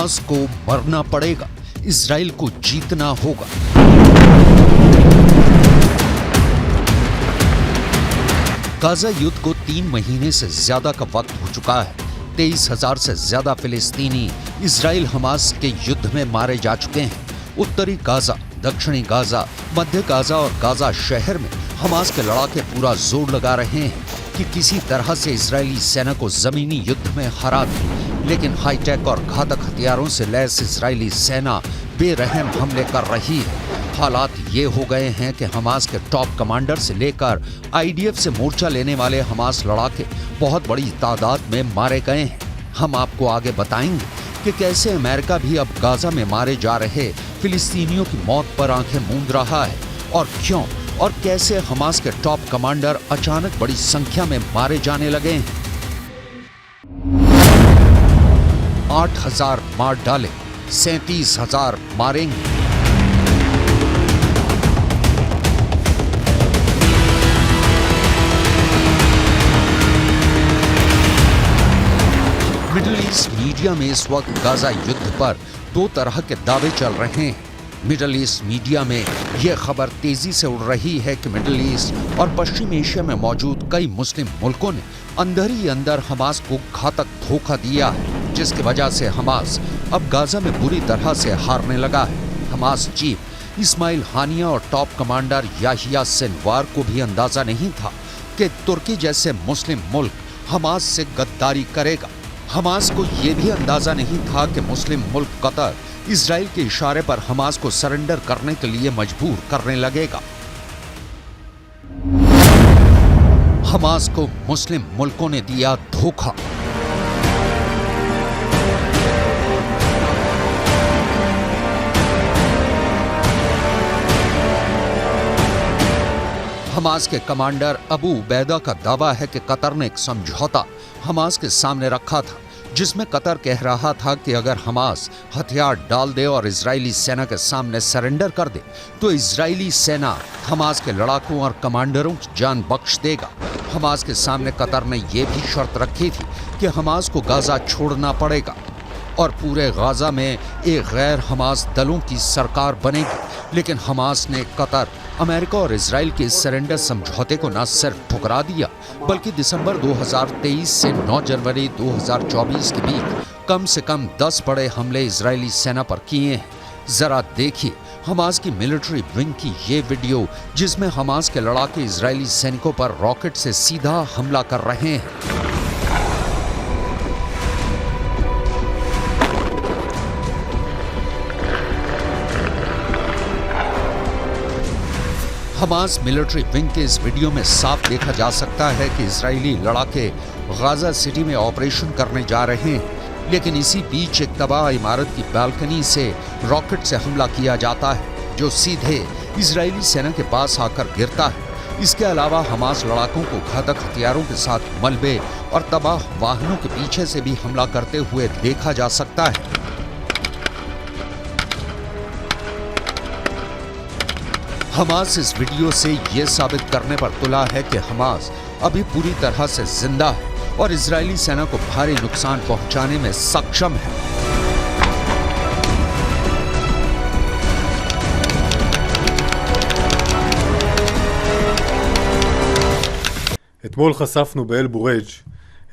Hamas को मरना पड़ेगा, इजराइल को जीतना होगा। गाजा युद्ध को 3 महीने से ज्यादा का वक्त हो चुका है। 23,000 से ज्यादा फिलिस्तीनी इजराइल हमास के युद्ध में मारे जा चुके हैं। उत्तरी गाजा, दक्षिणी गाजा, मध्य गाजा और गाजा शहर में हमास के लड़ाके पूरा जोर लगा रहे हैं कि किसी तरह से इजरायली सेना को जमीनी युद्ध में हरा दें। लेकिन हाईटेक और घातक हथियारों से लैस इजरायली सेना बेरहम हमले कर रही है। हालात ये हो गए हैं कि हमास के टॉप कमांडर से लेकर आईडीएफ से मोर्चा लेने वाले हमास लड़ाके बहुत बड़ी तादाद में मारे गए हैं। हम आपको आगे बताएंगे कि कैसे अमेरिका भी अब गाजा में मारे जा रहे फिलिस्तीनियों की मौत पर आंखें मूंद रहा है और क्यों और कैसे हमास के टॉप कमांडर अचानक बड़ी संख्या में मारे जाने लगे हैं। 8,000 मार डाले, 37,000 मारेंगे। मिडिल ईस्ट मीडिया में इस वक्त गाजा युद्ध पर 2 तरह के दावे चल रहे हैं। मिडिल ईस्ट मीडिया में यह खबर तेजी से उड़ रही है कि मिडिल ईस्ट और पश्चिम एशिया में मौजूद कई मुस्लिम मुल्कों ने अंदर ही अंदर हमास को घातक धोखा दिया है, जिसकी वजह से हमास अब गाजा में बुरी तरह से हारने लगा है। हमास चीफ इस्माइल हानिया और टॉप कमांडर याहिया सिनवार को भी अंदाजा नहीं था कि तुर्की जैसे मुस्लिम मुल्क हमास से गद्दारी करेगा। हमास को यह भी अंदाजा नहीं था कि मुस्लिम मुल्क कतर इजराइल के इशारे पर हमास को सरेंडर करने के लिए मजबूर करने लगेगा। हमास को मुस्लिम मुल्कों ने दिया धोखा। हमास के कमांडर अबू उबैदा का दावा है कि कतर ने एक समझौता हमास के सामने रखा था, जिसमें कतर कह रहा था कि अगर हमास हथियार डाल दे और इजरायली सेना के सामने सरेंडर कर दे तो इजरायली सेना हमास के लड़ाकों और कमांडरों की जान बख्श देगा। हमास के सामने कतर ने यह भी शर्त रखी थी कि हमास को गाजा छोड़ना पड़ेगा और पूरे गाजा में एक गैर हमास दलों की सरकार बनेगी। लेकिन हमास ने कतर, अमेरिका और इजराइल के सरेंडर समझौते को न सिर्फ ठुकरा दिया बल्कि दिसंबर 2023 से 9 जनवरी 2024 के बीच कम से कम 10 बड़े हमले इजरायली सेना पर किए हैं। जरा देखिए हमास की मिलिट्री विंग की ये वीडियो, जिसमें हमास के लड़ाके इजरायली सैनिकों पर रॉकेट से सीधा हमला कर रहे हैं। हमास मिलिट्री विंग के इस वीडियो में साफ देखा जा सकता है कि इजरायली लड़ाके गाजा सिटी में ऑपरेशन करने जा रहे हैं, लेकिन इसी बीच एक तबाह इमारत की बालकनी से रॉकेट से हमला किया जाता है जो सीधे इजरायली सेना के पास आकर गिरता है। इसके अलावा हमास लड़ाकों को घातक हथियारों के साथ मलबे और तबाह वाहनों के पीछे से भी हमला करते हुए देखा जा सकता है। हमास इस वीडियो से यह साबित करने पर तुला है कि हमास अभी पूरी तरह से जिंदा है और इजरायली सेना को भारी नुकसान पहुंचाने में सक्षम है। אתמול חשפנו באל-בורג'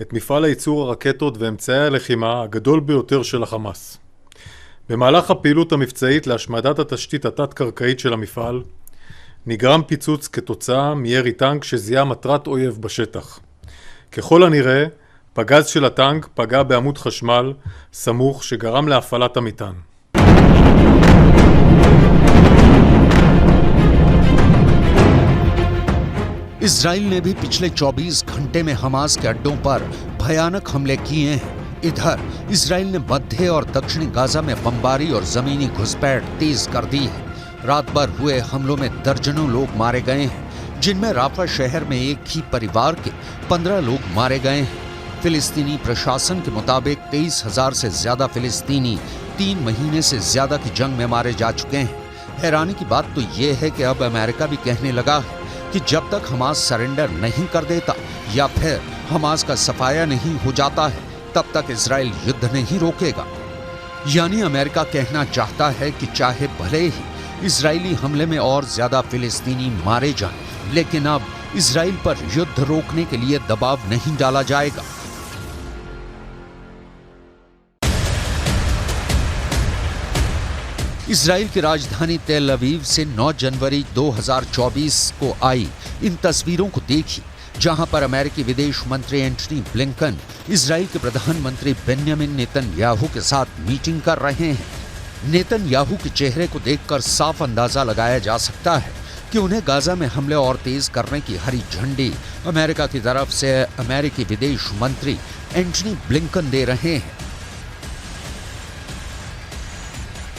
את מפעל הייצור הרקטות ואמצעי הלחימה הגדול ביותר של החמאס. במהלך הפעילות המבצעית להשמדת התשתית התת-קרקעית של המפעל, נגרם פיצוץ כתוצאה מירי טנק שזיהה מטרת אויב בשטח. ככל הנראה, פגז של הטנק פגע בעמוד חשמל סמוך שגרם להפעלת המטען. इजराइल ने भी पिछले 24 घंटे में हमास के अड्डों पर भयानक हमले किए हैं। इधर इजराइल ने मध्य और दक्षिणी गाजा में बमबारी और जमीनी घुसपैठ तेज कर दी है। रात भर हुए हमलों में दर्जनों लोग मारे गए हैं, जिनमें राफा शहर में एक ही परिवार के 15 लोग मारे गए हैं। फिलिस्तीनी प्रशासन के मुताबिक 23,000 से ज्यादा फिलिस्तीनी 3 महीने से ज्यादा की जंग में मारे जा चुके हैं। हैरानी की बात तो यह है कि अब अमेरिका भी कहने लगा है कि जब तक हमास सरेंडर नहीं कर देता या फिर हमास का सफाया नहीं हो जाता है, तब तक इजराइल युद्ध नहीं रोकेगा। यानी अमेरिका कहना चाहता है कि चाहे भले ही इजरायली हमले में और ज्यादा फिलिस्तीनी मारे जाएं, लेकिन अब इजराइल पर युद्ध रोकने के लिए दबाव नहीं डाला जाएगा। इजराइल की राजधानी तेल अवीव से 9 जनवरी 2024 को आई इन तस्वीरों को देखिए, जहां पर अमेरिकी विदेश मंत्री एंटनी ब्लिंकन इजराइल के प्रधानमंत्री बेन्यामिन नेतन्याहू के साथ मीटिंग कर रहे हैं। नेतन्याहू के चेहरे को देखकर साफ अंदाजा लगाया जा सकता है कि उन्हें गाजा में हमले और तेज करने की हरी झंडी अमेरिका की तरफ से अमेरिकी विदेश मंत्री एंटनी ब्लिंकन दे रहे हैं।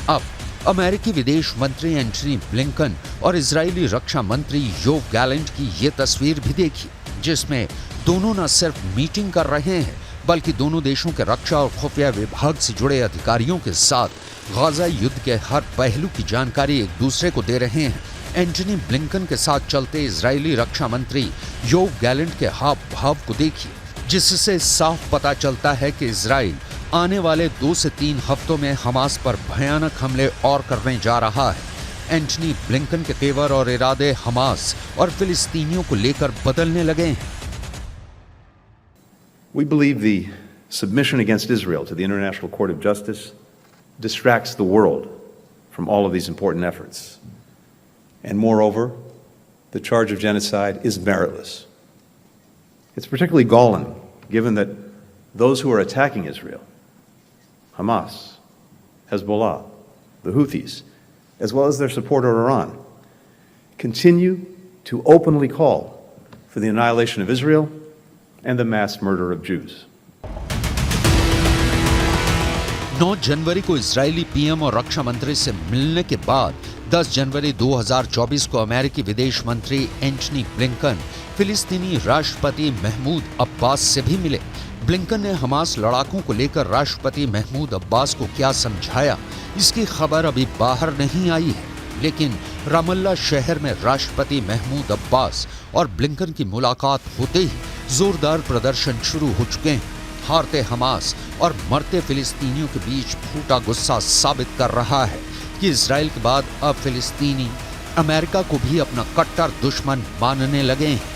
अब अमेरिकी विदेश मंत्री एंटनी ब्लिंकन और इजरायली रक्षा मंत्री योव गैलेंट की ये तस्वीर भी देखी, जिसमें दोनों न सिर्फ मीटिंग कर रहे हैं बल्कि दोनों देशों के रक्षा और खुफिया विभाग से जुड़े अधिकारियों के साथ गाजा युद्ध के हर पहलू की जानकारी एक दूसरे को दे रहे हैं। एंटनी ब्लिंकन के साथ चलते इजरायली रक्षा मंत्री योव गैलेंट के हाव भाव को देखिए, जिससे साफ पता चलता है कि इजराइल आने वाले 2 से 3 हफ्तों में हमास पर भयानक हमले और करने जा रहा है। एंटनी ब्लिंकन के तेवर और इरादे हमास और फिलिस्तीनियों को लेकर बदलने लगे हैं। We believe the submission against Israel to the International Court of Justice distracts the world from all of these important efforts. And moreover, the charge of genocide is meritless. It's particularly galling given that those who are attacking Israel, Hamas, Hezbollah, the Houthis, as well as their supporter Iran, continue to openly call for the annihilation of Israel and the mass murder of Jews. 9 जनवरी को Israeli PM और रक्षा मंत्री से मिलने के बाद 10 जनवरी 2024 को अमेरिकी विदेश मंत्री एंटनी ब्लिंकन फिलिस्तीनी राष्ट्रपति महमूद अब्बास से भी मिले। ब्लिंकन ने हमास लड़ाकों को लेकर राष्ट्रपति महमूद अब्बास को क्या समझाया, इसकी खबर अभी बाहर नहीं आई है, लेकिन रामल्ला शहर में राष्ट्रपति महमूद अब्बास और ब्लिंकन की मुलाकात होते ही जोरदार प्रदर्शन शुरू हो चुके हैं। हारते हमास और मरते फिलिस्तीनियों के बीच फूटा गुस्सा साबित कर रहा है कि इजराइल के बाद अब फिलिस्तीनी अमेरिका को भी अपना कट्टर दुश्मन मानने लगे हैं।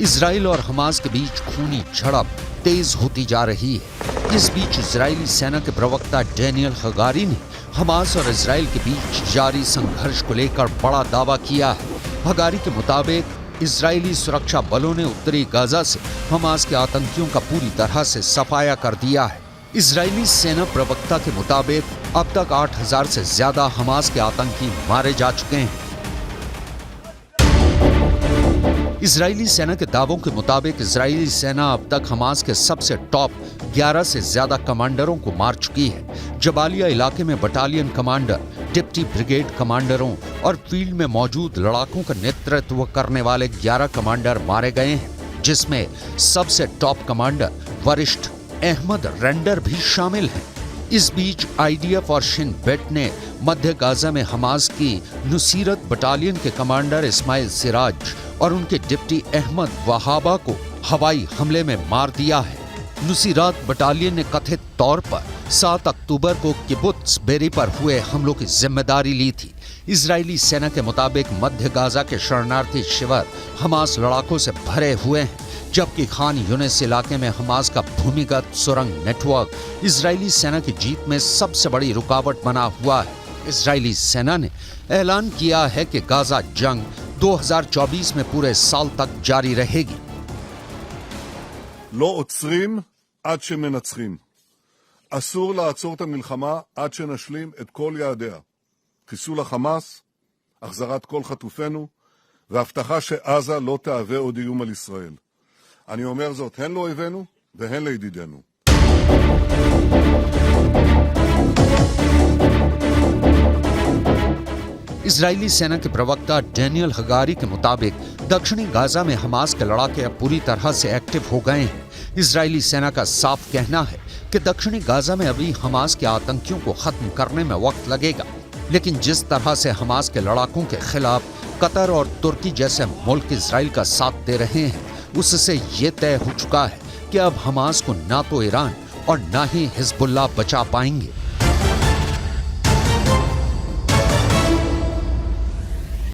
इजराइल और हमास के बीच खूनी झड़प तेज होती जा रही है। इस बीच इजरायली सेना के प्रवक्ता डैनियल हगारी ने हमास और इजराइल के बीच जारी संघर्ष को लेकर बड़ा दावा किया है। हगारी के मुताबिक इजरायली सुरक्षा बलों ने उत्तरी गाजा से हमास के आतंकियों का पूरी तरह से सफाया कर दिया है। इजरायली सेना प्रवक्ता के मुताबिक अब तक 8000 से ज्यादा हमास के आतंकी मारे जा चुके हैं। इजरायली सेना के दावों के मुताबिक इजरायली सेना अब तक हमास के सबसे टॉप 11 से ज्यादा कमांडरों को मार चुकी है। जबालिया इलाके में बटालियन कमांडर, डिप्टी ब्रिगेड कमांडरों और फील्ड में मौजूद लड़ाकों का नेतृत्व करने वाले 11 कमांडर मारे गए हैं, जिसमें सबसे टॉप कमांडर वरिष्ठ अहमद रेंडर भी शामिल हैं। इस बीच आईडीएफ और शिन बेट ने मध्य गाजा में हमास की नुसीरत बटालियन के कमांडर इस्माइल सिराज और उनके डिप्टी अहमद वहाबा को हवाई हमले में मार दिया है। नुसीरत बटालियन ने कथित तौर पर 7 अक्टूबर को किबुत्स बेरी पर हुए हमलों की जिम्मेदारी ली थी। इजरायली सेना के मुताबिक मध्य गाजा के शरणार्थी शिविर हमास लड़ाकों से भरे हुए हैं, जबकि खान यूनिस इलाके में हमास का भूमिगत सुरंग नेटवर्क इजरायली सेना की जीत में सबसे बड़ी रुकावट बना हुआ है। इजरायली सेना ने ऐलान किया है कि गाजा जंग 2024 में पूरे साल तक जारी रहेगी। לא עוצרים עד שמנצחים. אסור לעצור את המלחמה עד שנשלים את כל יעדיה. חיסול החמאס, החזרת כל חטופינו, והבטחה שעזה לא תהווה עוד איום על ישראל. אני אומר זאת הן לאויבינו והן לידידינו. इजरायली सेना के प्रवक्ता डैनियल हगारी के मुताबिक दक्षिणी गाजा में हमास के लड़ाके अब पूरी तरह से एक्टिव हो गए हैं। इजरायली सेना का साफ कहना है कि दक्षिणी गाजा में अभी हमास के आतंकियों को खत्म करने में वक्त लगेगा, लेकिन जिस तरह से हमास के लड़ाकों के खिलाफ कतर और तुर्की जैसे मुल्क इजराइल का साथ दे रहे हैं, उससे ये तय हो चुका है कि अब हमास को ना तो ईरान और ना ही हिजबुल्लाह बचा पाएंगे।